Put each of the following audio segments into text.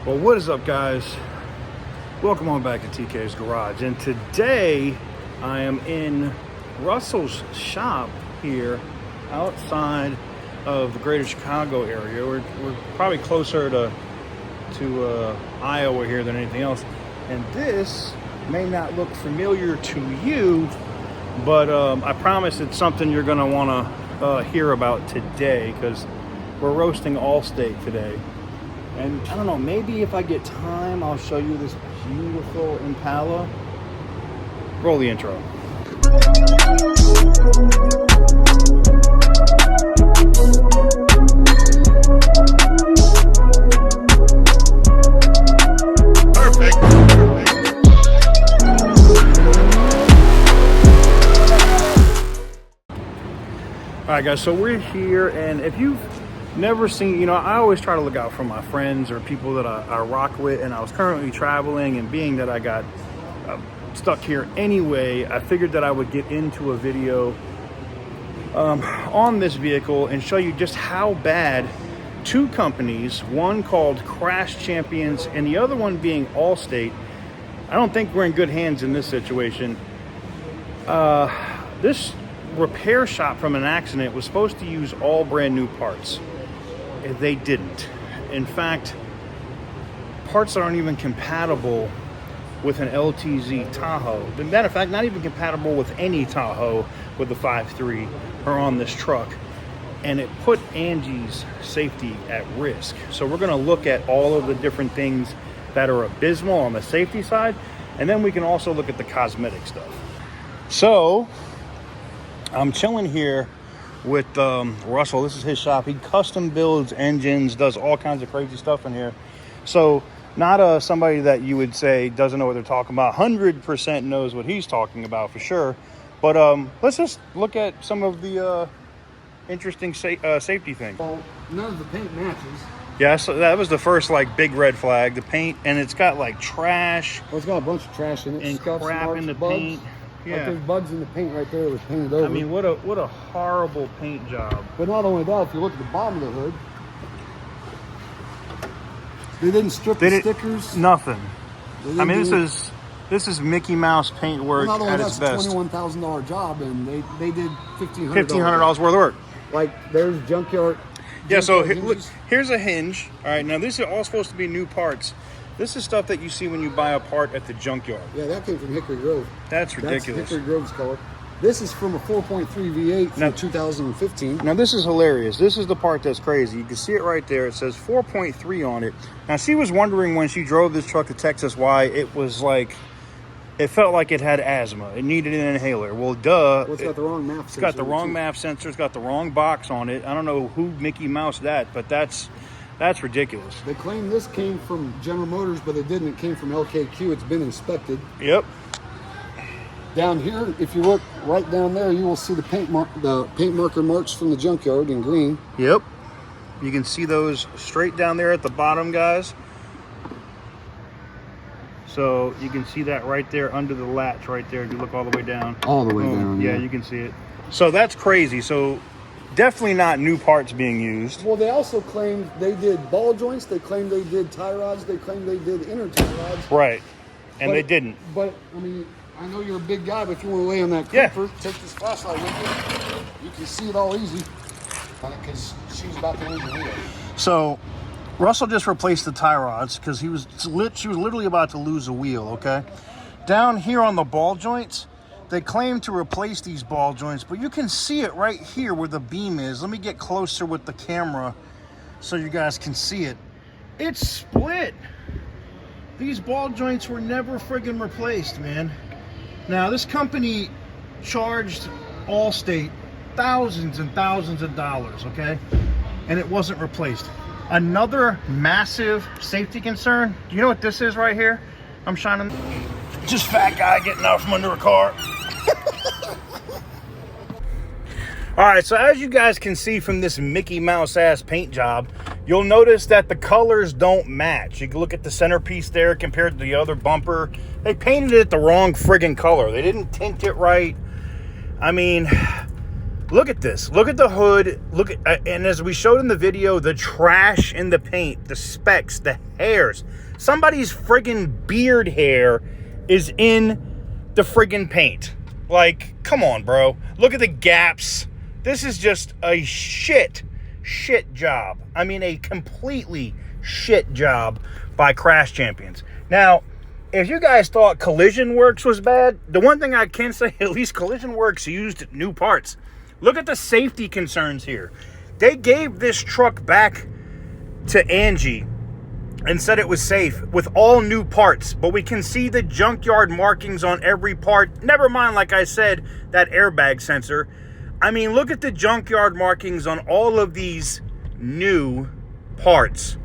Well, what is up, guys? Welcome on back to TK's Garage. And today I am in Russell's shop here outside of the greater Chicago area. We're probably closer to Iowa here than anything else. And this may not look familiar to you, but I promise it's something you're going to want to hear about today, because we're roasting Allstate today. And I don't know, maybe if I get time, I'll show you this beautiful Impala. Roll the intro. Perfect. All right, guys, so we're here, and if you've never seen, I always try to look out for my friends or people that I rock with, and I was currently traveling, and being that I got stuck here anyway, I figured that I would get into a video on this vehicle and show you just how bad two companies, one called Crash Champions and the other one being Allstate. I don't think we're in good hands in this situation. This repair shop from an accident was supposed to use all brand new parts. They didn't. In fact, parts that aren't even compatible with an LTZ Tahoe. As a matter of fact, not even compatible with any Tahoe with the 5.3 are on this truck. And it put Angie's safety at risk. So we're going to look at all of the different things that are abysmal on the safety side. And then we can also look at the cosmetic stuff. So I'm chilling here with Russell. This is his shop. He custom builds engines, does all kinds of crazy stuff in here. So not somebody that you would say doesn't know what they're talking about. 100% knows what he's talking about for sure. But let's just look at some of the interesting safety things. Well, none of the paint matches. Yeah, so that was the first big red flag. The paint, and it's got trash. Well, it's got a bunch of trash in it. And Scuffs, crap marks, in the bugs. paint. Yeah. There's bugs in the paint right there that was painted over. I mean, what a horrible paint job. But not only that, if you look at the bottom of the hood, they didn't strip the stickers. Nothing. I mean, this is Mickey Mouse paint work at its best. It's a $21,000 job, and they did $1,500. $1,500 worth of work. Like there's junkyard. Yeah. So look, here's a hinge. All right. Now this is all supposed to be new parts. This is stuff that you see when you buy a part at the junkyard. Yeah, that came from Hickory Grove. That's ridiculous. That's Hickory Grove's color. This is from a 4.3 V8 from 2015. Now this is hilarious. This is the part that's crazy. You can see it right there. It says 4.3 on it. Now she was wondering when she drove this truck to Texas why it was it felt like it had asthma. It needed an inhaler. Well, duh. Well, it's got the wrong MAF sensor. It's got the wrong MAF sensor. It's got the wrong box on it. I don't know who Mickey Mouse that, but that's ridiculous. They claim this came from General Motors, but it didn't. It came from LKQ. It's been inspected. Yep. Down here, if you look right down there, you will see the paint marker marks from the junkyard in green. Yep. You can see those straight down there at the bottom, guys. So you can see that right there under the latch right there if you look all the way down. All the way down. Yeah, you can see it. So that's crazy. So definitely not new parts being used. Well, they also claimed they did ball joints. They claimed they did tie rods. They claimed they did inner tie rods. Right. And they didn't. But, I mean, I know you're a big guy, but if you want to lay on that creeper, take this flashlight with you. You can see it all easy because she was about to lose her wheel. So Russell just replaced the tie rods because she was literally about to lose a wheel, okay? Down here on the ball joints, they claim to replace these ball joints, but you can see it right here where the beam is. Let me get closer with the camera so you guys can see it. It's split. These ball joints were never friggin' replaced, man. Now, this company charged Allstate thousands and thousands of dollars, okay? And it wasn't replaced. Another massive safety concern. Do you know what this is right here? I'm shining. Just fat guy getting out from under a car. All right, so as you guys can see from this Mickey Mouse ass paint job, you'll notice that the colors don't match. You can look at the centerpiece there compared to the other bumper. They painted it the wrong friggin' color. They didn't tint it right. I mean, Look at this. Look at the hood. Look at, and as we showed in the video, the trash in the paint, the specks, the hairs. Somebody's friggin' beard hair is in the friggin' paint. Like, come on, bro. Look at the gaps. This is just a shit job. I mean, a completely shit job by Crash Champions. Now, if you guys thought Collision Works was bad, the one thing I can say, at least Collision Works used new parts. Look at the safety concerns here. They gave this truck back to Angie and said it was safe with all new parts, but we can see the junkyard markings on every part. Never mind, like I said, that airbag sensor. I mean, look at the junkyard markings on all of these new parts.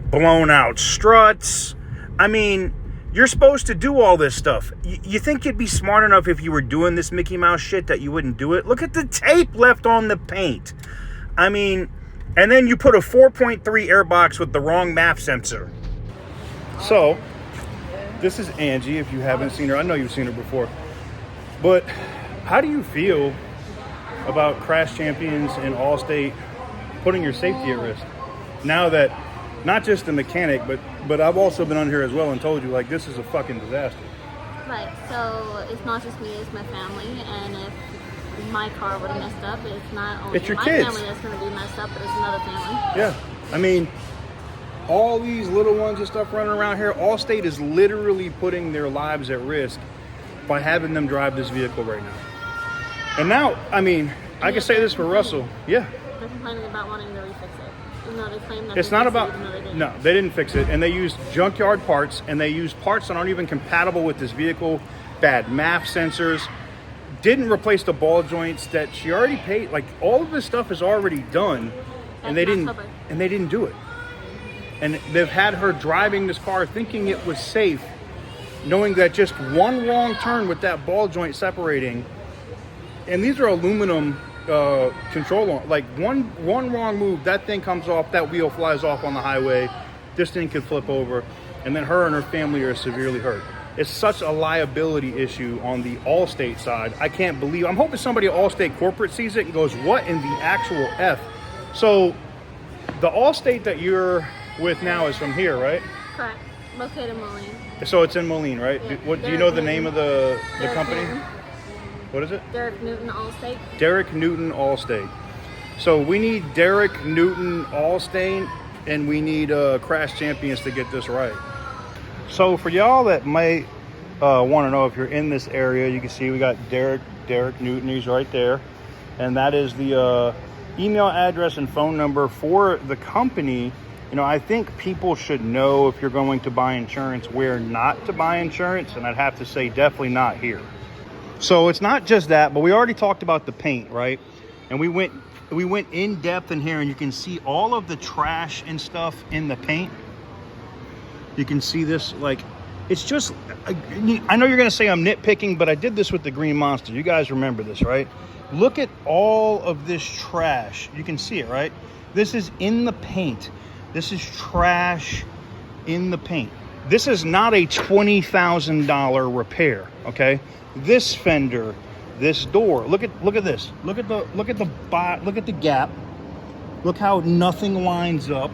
Blown out struts. I mean, you're supposed to do all this stuff. You think you'd be smart enough if you were doing this Mickey Mouse shit that you wouldn't do it? Look at the tape left on the paint. I mean, and then you put a 4.3 airbox with the wrong MAP sensor. So, this is Angie, if you haven't seen her. I know you've seen her before. But how do you feel about Crash Champions and Allstate putting your safety at risk? Now that, not just the mechanic, but I've also been on here as well and told you, like, this is a fucking disaster. Right, so it's not just me, it's my family, and if my car would have messed up, it's not only it's your my kids. family that's going to be messed up, but it's another family. Yeah, I mean, all these little ones and stuff running around here, Allstate is literally putting their lives at risk by having them drive this vehicle right now. And now, I mean, I can say this for Russell. Yeah. They're complaining about wanting to refix it. Even though they claim that It's not about, no, they didn't fix it. And they used junkyard parts, and they used parts that aren't even compatible with this vehicle. Bad MAP sensors. Didn't replace the ball joints that she already paid. Like, all of this stuff is already done, and they didn't do it. And they've had her driving this car thinking it was safe, knowing that just one wrong turn with that ball joint separating, and these are aluminum control, like one wrong move, that thing comes off, that wheel flies off on the highway, this thing could flip over, and then her and her family are severely hurt. It's such a liability issue on the Allstate side. I can't believe, I'm hoping somebody at Allstate corporate sees it and goes, what in the actual F? So the Allstate that you're with now is from here, right? Correct. Located in Moline. So it's in Moline, right? Yeah. Do you know the name of the company? Newton. What is it? Derek Newton Allstate. Derek Newton Allstate. So we need Derek Newton Allstate, and we need Crash Champions to get this right. So for y'all that might want to know, if you're in this area, you can see we got Derek Newton. He's right there, and that is the email address and phone number for the company. You know, I think people should know, if you're going to buy insurance, where not to buy insurance, and I'd have to say definitely not here. So it's not just that, but we already talked about the paint, right? And we went in depth in here, and you can see all of the trash and stuff in the paint. You can see this, like, it's just, I know you're going to say I'm nitpicking, but I did this with the Green Monster. You guys remember this, right? Look at all of this trash. You can see it, right? This is in the paint. This is trash in the paint. This is not a $20,000 repair, okay? This fender, this door. Look at this. Look at the gap. Look how nothing lines up.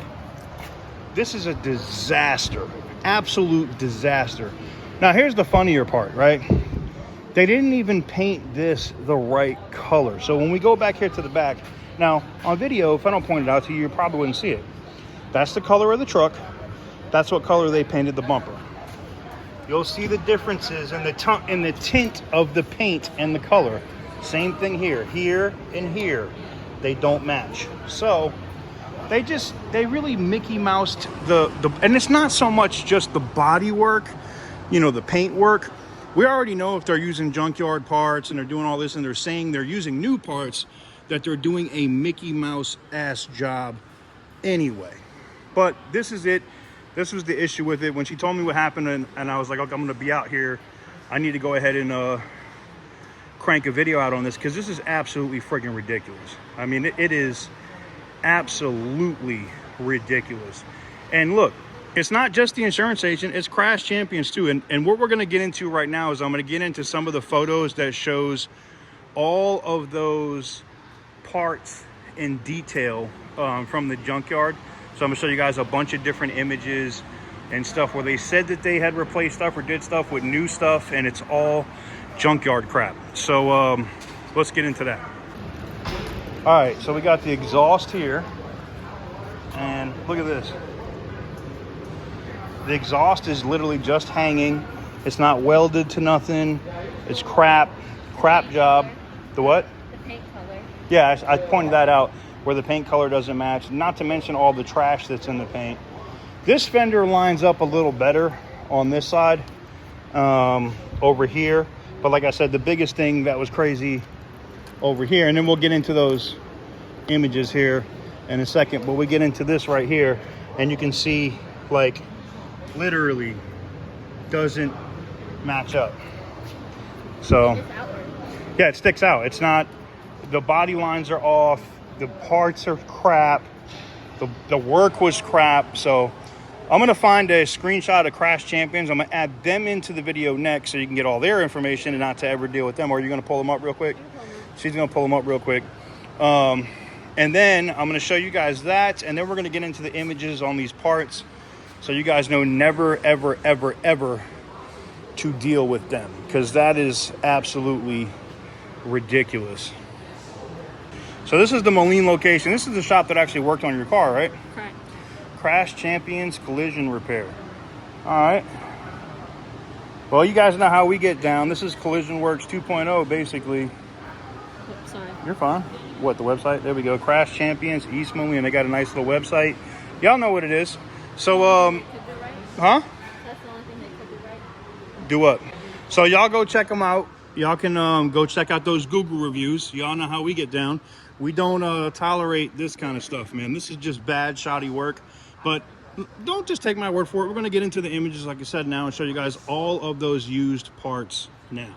This is a disaster. Absolute disaster. Now here's the funnier part, right? They didn't even paint this the right color. So when we go back here to the back, now on video, if I don't point it out to you, you probably wouldn't see it. That's the color of the truck. That's what color they painted the bumper. You'll see the differences in the tint of the paint and the color. Same thing here. Here and here, they don't match. So they really Mickey Moused the and it's not so much just the body work, you know, the paint work. We already know if they're using junkyard parts and they're doing all this and they're saying they're using new parts, that they're doing a Mickey Mouse ass job anyway. But this is it. This was the issue with it. When she told me what happened, and I was like, okay, I'm gonna be out here, I need to go ahead and crank a video out on this, because this is absolutely freaking ridiculous. I mean, it is absolutely ridiculous. And look, it's not just the insurance agent, it's Crash Champions too. And what we're going to get into right now is I'm going to get into some of the photos that shows all of those parts in detail from the junkyard. So I'm gonna show you guys a bunch of different images and stuff where they said that they had replaced stuff or did stuff with new stuff, and it's all junkyard crap. So let's get into that. All right, so we got the exhaust here, and look at this. The exhaust is literally just hanging. It's not welded to nothing. It's crap job. The what? The paint color. Yeah, I pointed that out, where the paint color doesn't match, not to mention all the trash that's in the paint. This fender lines up a little better on this side over here. But like I said, the biggest thing that was crazy over here, and then we'll get into those images here in a second, but we get into this right here, and you can see, like, literally doesn't match up. So yeah, it sticks out. It's not, the body lines are off, the parts are crap, the work was crap. So I'm gonna find a screenshot of Crash Champions. I'm gonna add them into the video next so you can get all their information and not to ever deal with them. Or are you gonna pull them up real quick? She's gonna pull them up real quick. And then I'm gonna show you guys that, and then we're gonna get into the images on these parts so you guys know never, ever, ever, ever to deal with them, because that is absolutely ridiculous. So this is the Moline location. This is the shop that actually worked on your car, right? Correct. Crash Champions Collision Repair. All right. Well, you guys know how we get down. This is Collision Works 2.0, basically. Oops, sorry. You're fine. What, the website? There we go. Crash Champions, East Moline. They got a nice little website. Y'all know what it is. So, Could be right. huh? That's the only thing that could be right. Do what? So y'all go check them out. Y'all can go check out those Google reviews. Y'all know how we get down. We don't tolerate this kind of stuff, man. This is just bad, shoddy work. But don't just take my word for it. We're going to get into the images, like I said, now, and show you guys all of those used parts now.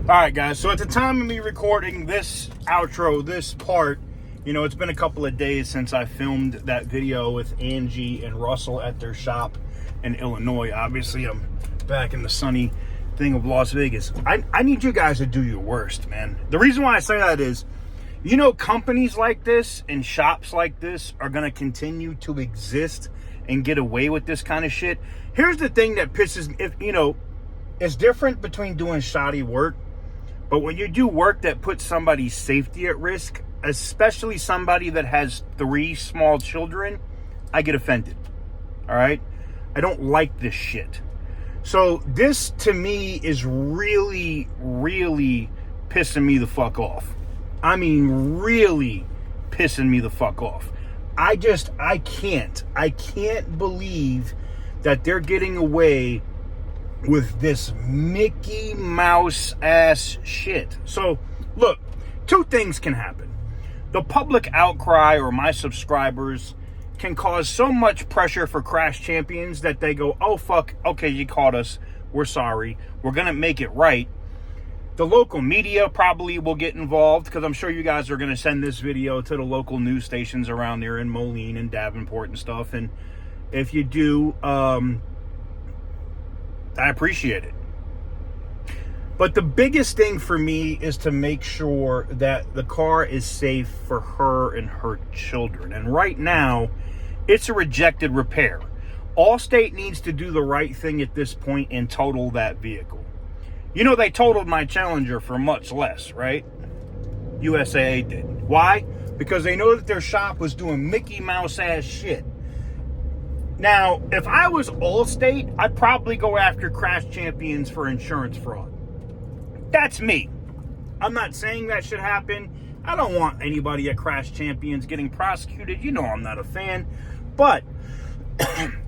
All right, guys, so at the time of me recording this outro, this part, you know, it's been a couple of days since I filmed that video with Angie and Russell at their shop in Illinois. Obviously, I'm back in the sunny thing of Las Vegas. I need you guys to do your worst, man. The reason why I say that is, you know, companies like this and shops like this are going to continue to exist and get away with this kind of shit. Here's the thing that pisses me, you know, it's different between doing shoddy work. But when you do work that puts somebody's safety at risk, especially somebody that has 3 small children, I get offended. All right? I don't like this shit. So this, to me, is really, really pissing me the fuck off. I mean, really pissing me the fuck off. I can't believe that they're getting away with this Mickey Mouse ass shit. So, look, 2 things can happen. The public outcry or my subscribers can cause so much pressure for Crash Champions that they go, oh, fuck, okay, you caught us. We're sorry. We're going to make it right. The local media probably will get involved, because I'm sure you guys are going to send this video to the local news stations around there in Moline and Davenport and stuff. And if you do, I appreciate it. But the biggest thing for me is to make sure that the car is safe for her and her children. And right now, it's a rejected repair. Allstate needs to do the right thing at this point and total that vehicle. You know, they totaled my Challenger for much less, right? USAA did. Why? Because they know that their shop was doing Mickey Mouse ass shit. Now, if I was Allstate, I'd probably go after Crash Champions for insurance fraud. That's me. I'm not saying that should happen. I don't want anybody at Crash Champions getting prosecuted. You know I'm not a fan. But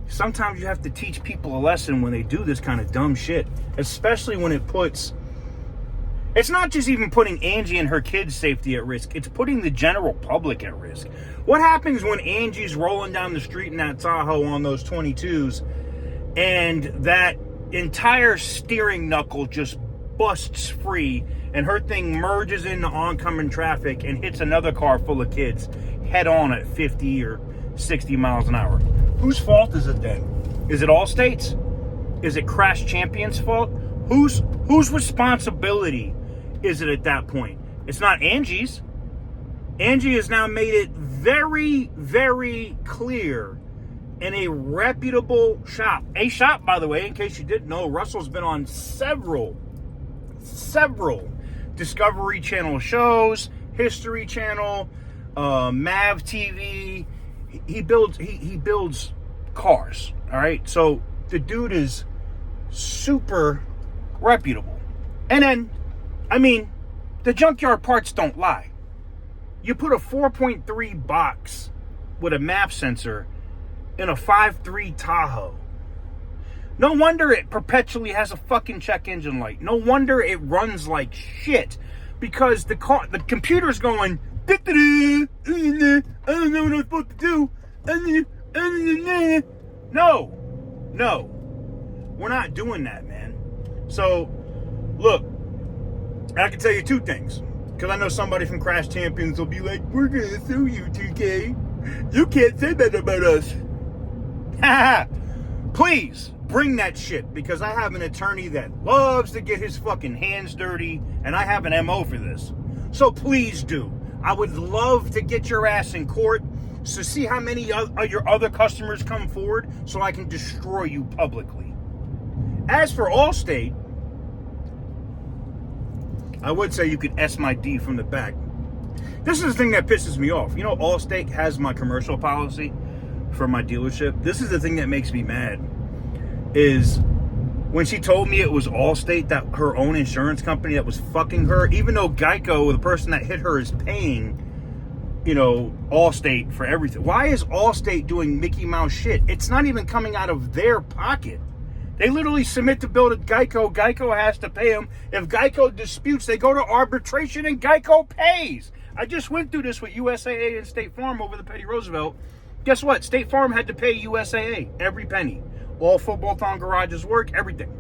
sometimes you have to teach people a lesson when they do this kind of dumb shit. Especially when it puts... It's not just even putting Angie and her kids' safety at risk. It's putting the general public at risk. What happens when Angie's rolling down the street in that Tahoe on those 22s and that entire steering knuckle just busts free and her thing merges into oncoming traffic and hits another car full of kids head on at 50 or 60 miles an hour. Whose fault is it then? Is it Allstate's? Is it Crash Champion's fault? Whose responsibility is it at that point? It's not Angie's. Angie has now made it very, very clear in a reputable shop. A shop, by the way, in case you didn't know, Russell's been on several Discovery Channel shows, History Channel, Mav TV. He builds cars, all right? So the dude is super reputable. And then, I mean, the junkyard parts don't lie. You put a 4.3 box with a map sensor in a 5.3 Tahoe. No wonder it perpetually has a fucking check engine light. No wonder it runs like shit. Because the computer's going, I don't know what I'm supposed to do. No. We're not doing that, man. So, look, I can tell you two things. Because I know somebody from Crash Champions will be like, we're going to sue you, 2K. You can't say that about us. Please bring that shit, because I have an attorney that loves to get his fucking hands dirty, and I have an MO for this. So please do. I would love to get your ass in court, so see how many of your other customers come forward so I can destroy you publicly. As for Allstate, I would say you could S my D from the back. This is the thing that pisses me off. You know, Allstate has my commercial policy for my dealership. This is the thing that makes me mad, is when she told me it was Allstate, that her own insurance company that was fucking her, even though Geico, the person that hit her, is paying, you know, Allstate for everything. Why is Allstate doing Mickey Mouse shit? It's not even coming out of their pocket. They literally submit the bill to Geico. Geico has to pay them. If Geico disputes, they go to arbitration and Geico pays. I just went through this with USAA and State Farm over the Petty Roosevelt. Guess what? State Farm had to pay USAA every penny. All Football Town garages work, everything.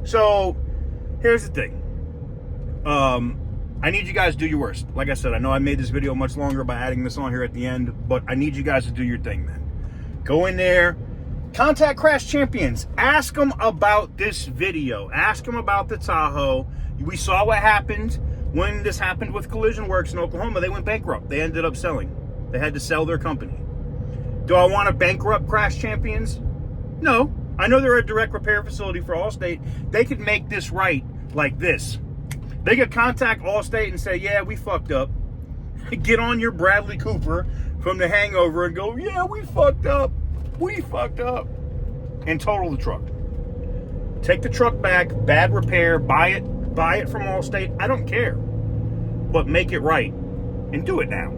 So, here's the thing. I need you guys to do your worst. Like I said, I know I made this video much longer by adding this on here at the end, but I need you guys to do your thing, man. Go in there. Contact Crash Champions. Ask them about this video. Ask them about the Tahoe. We saw what happened when this happened with Collision Works in Oklahoma. They went bankrupt. They ended up selling. They had to sell their company. Do I want to bankrupt Crash Champions? No. I know they're a direct repair facility for Allstate. They could make this right like this. They could contact Allstate and say, yeah, we fucked up. Get on your Bradley Cooper from The Hangover and go, yeah, we fucked up. We fucked up. And total the truck. Take the truck back, bad repair, buy it from Allstate. I don't care. But make it right. And do it now.